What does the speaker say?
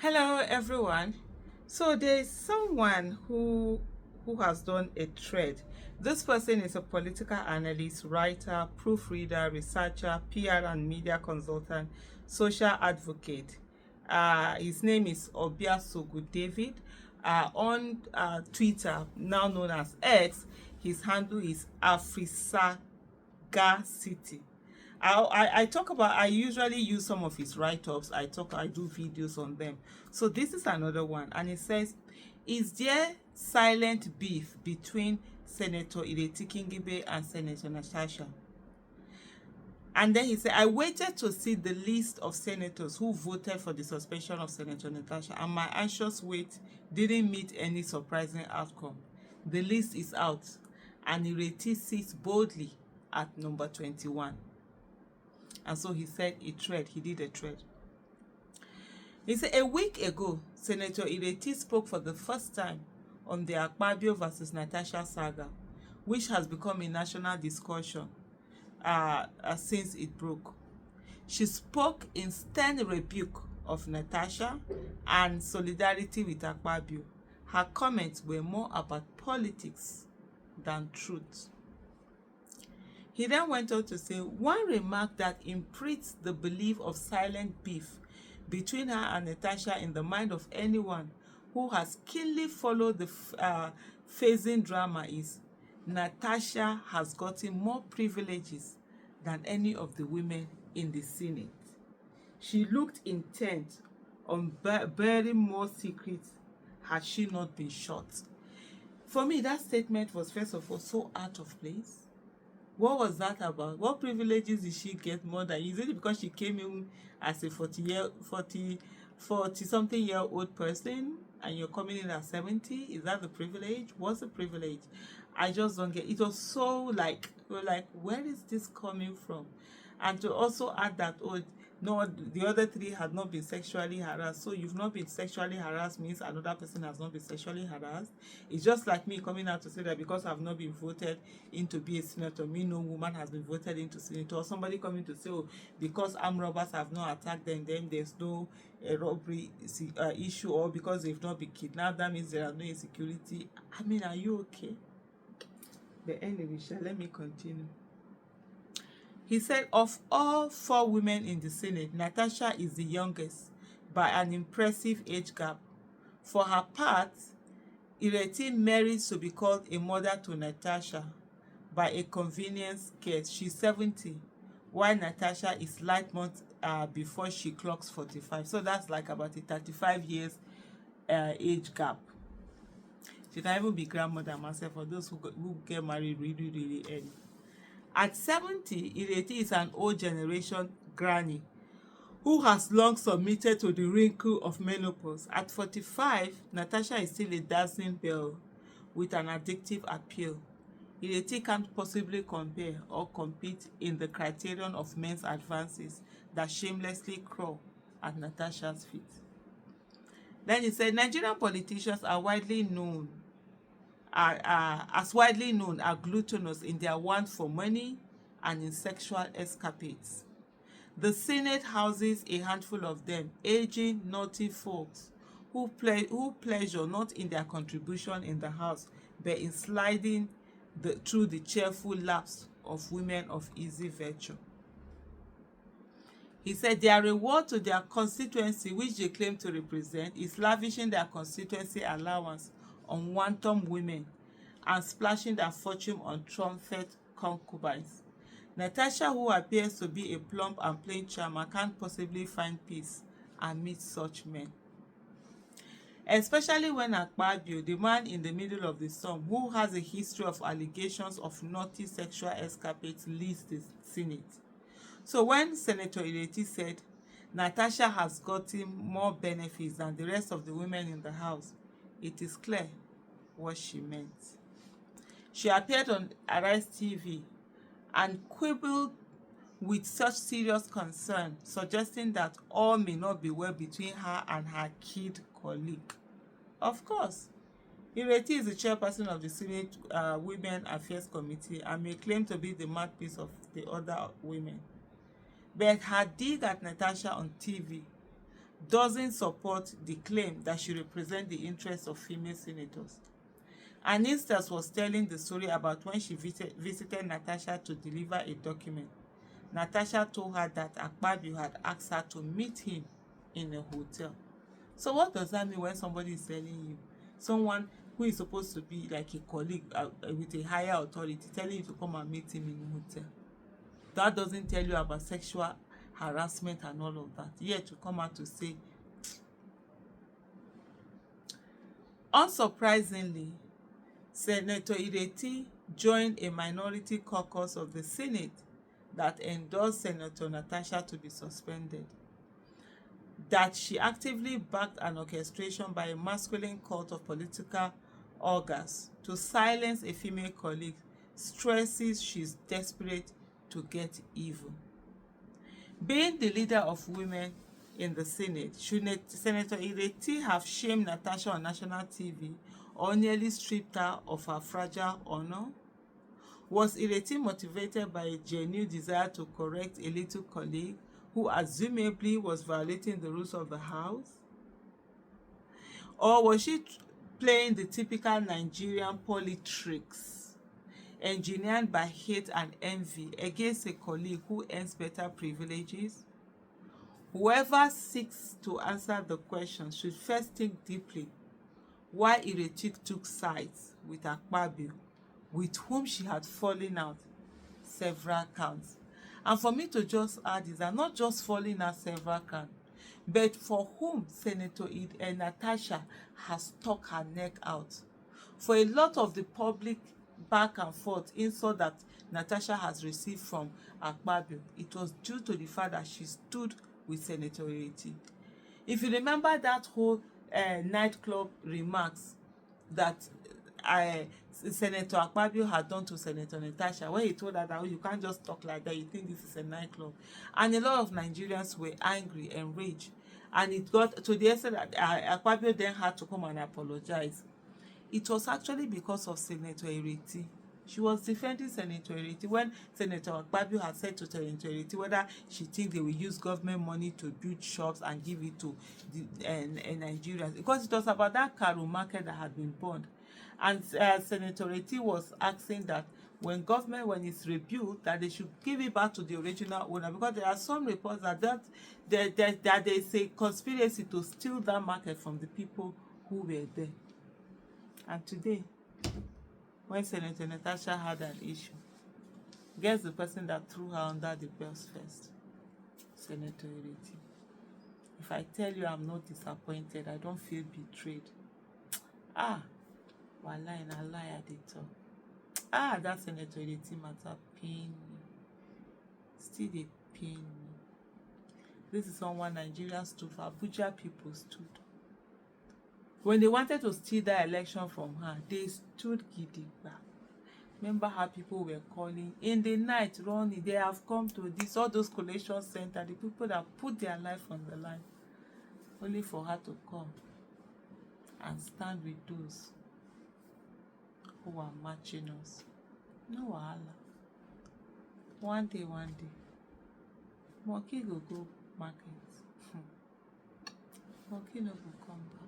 Hello everyone. So there is someone who has done a thread. This person is a political analyst, writer, proofreader, researcher, PR and media consultant, social advocate. His name is Obiasogu David. On Twitter, now known as X, his handle is Afrisaga City. I talk about, I usually use some of his write-ups. I do videos on them. So this is another one, and it says, is there silent beef between Senator Ireti Kingibe and Senator Natasha? And then he said, I waited to see the list of senators who voted for the suspension of Senator Natasha, and my anxious wait didn't meet any surprising outcome. The list is out, and Ireti sits boldly at number 21. And so he said he did a thread. He said a week ago, Senator Ireti spoke for the first time on the Akpabio versus Natasha saga, which has become a national discussion since it broke. She spoke in stern rebuke of Natasha and solidarity with Akpabio. Her comments were more about politics than truth. He then went on to say, one remark that imprints the belief of silent beef between her and Natasha in the mind of anyone who has keenly followed the phasing drama is Natasha has gotten more privileges than any of the women in the Senate. She looked intent on bearing more secrets had she not been shot. For me, that statement was first of all so out of place. What was that about? What privileges did she get more than? Is it because she came in as a 40 something year old person and you're coming in at 70? Is that the privilege? What's the privilege? I just don't get it. Was so like, we're like, where is this coming from? And to also add that, oh no, the other three had not been sexually harassed. So you've not been sexually harassed means another person has not been sexually harassed. It's just like me coming out to say that because I've not been voted in to be a senator, me no woman has been voted into senator. Or somebody coming to say, oh, because armed robbers have not attacked them, then there's no robbery issue, or because they've not been kidnapped, that means there are no insecurity. I mean, are you okay? But anyway, let me continue. He said, of all four women in the Senate, Natasha is the youngest by an impressive age gap. For her part, Ireti merits to be called a mother to Natasha by a convenience guess. She's 70, while Natasha is light months before she clocks 45. So that's like about a 35 years age gap. She can even be grandmother myself for those who get married really, really early. At 70, Ireti is an old generation granny who has long submitted to the wrinkle of menopause. At 45, Natasha is still a dazzling belle with an addictive appeal. Ireti can't possibly compare or compete in the criterion of men's advances that shamelessly crawl at Natasha's feet. Then he said, Nigerian politicians are widely known are gluttonous in their want for money and in sexual escapades. The Senate houses a handful of them, aging, naughty folks who pleasure not in their contribution in the house, but in sliding through the cheerful laps of women of easy virtue. He said their reward to their constituency, which they claim to represent, is lavishing their constituency allowance on wanton women and splashing their fortune on trumpet concubines. Natasha, who appears to be a plump and plain charmer, can't possibly find peace amid such men. Especially when Akpabio, the man in the middle of the storm, who has a history of allegations of naughty sexual escapades, leads the Senate. So when Senator Ireti said Natasha has gotten more benefits than the rest of the women in the House, it is clear what she meant. She appeared on Arise TV and quibbled with such serious concern, suggesting that all may not be well between her and her kid colleague. Of course, Ireti is the chairperson of the Senate Women Affairs Committee and may claim to be the mouthpiece of the other women. But her dig at Natasha on TV doesn't support the claim that she represents the interests of female senators. An instance was telling the story about when she visited Natasha to deliver a document. Natasha told her that Akpabio had asked her to meet him in a hotel. So what does that mean when somebody is telling you, someone who is supposed to be like a colleague with a higher authority, telling you to come and meet him in a hotel? That doesn't tell you about sexual harassment and all of that. Yet to come out to say, unsurprisingly, Senator Ireti joined a minority caucus of the Senate that endorsed Senator Natasha to be suspended. That she actively backed an orchestration by a masculine cult of political augurs to silence a female colleague stresses she's desperate to get evil. Being the leader of women in the Senate, should Senator Ireti have shamed Natasha on national TV or nearly stripped her of her fragile honor? Was Ireti motivated by a genuine desire to correct a little colleague who assumably was violating the rules of the House? Or was she playing the typical Nigerian politics, engineered by hate and envy against a colleague who earns better privileges? Whoever seeks to answer the question should first think deeply why Ireti took sides with Akpabio, with whom she had fallen out several counts. And for me to just add is that not just falling out several counts, but for whom Senator Natasha has stuck her neck out. For a lot of the public back and forth insult that Natasha has received from Akpabio, it was due to the fact that she stood with Senator Ireti. If you remember that whole nightclub remarks that Senator Akpabio had done to Senator Natasha, where he told her that, oh, you can't just talk like that, you think this is a nightclub. And a lot of Nigerians were angry, enraged. And it got to the extent that Akpabio then had to come and apologize. It was actually because of Senator Ireti. She was defending Senator Ireti when Senator Akpabio had said to Senator Ireti whether she think they will use government money to build shops and give it to the Nigerians, because it was about that Karu market that had been burned. And Senator Ireti was asking that when it's rebuilt, that they should give it back to the original owner, because there are some reports that there is a conspiracy to steal that market from the people who were there. And today, when Senator Natasha had an issue, guess the person that threw her under the bus first? Senator Ireti. If I tell you I'm not disappointed, I don't feel betrayed. Wallahi na lie I dey talk. That Senator Ireti matter pain me. Still dey pain me. This is someone Nigeria stood for. Abuja people stood. When they wanted to steal that election from her, they stood gidigba. Remember how people were calling in the night, Ronnie, they have come to this, all those collation centers, the people that put their life on the line, only for her to come and stand with those who are matching us. No wahala. One day, monkey go market. Monkey no go come back.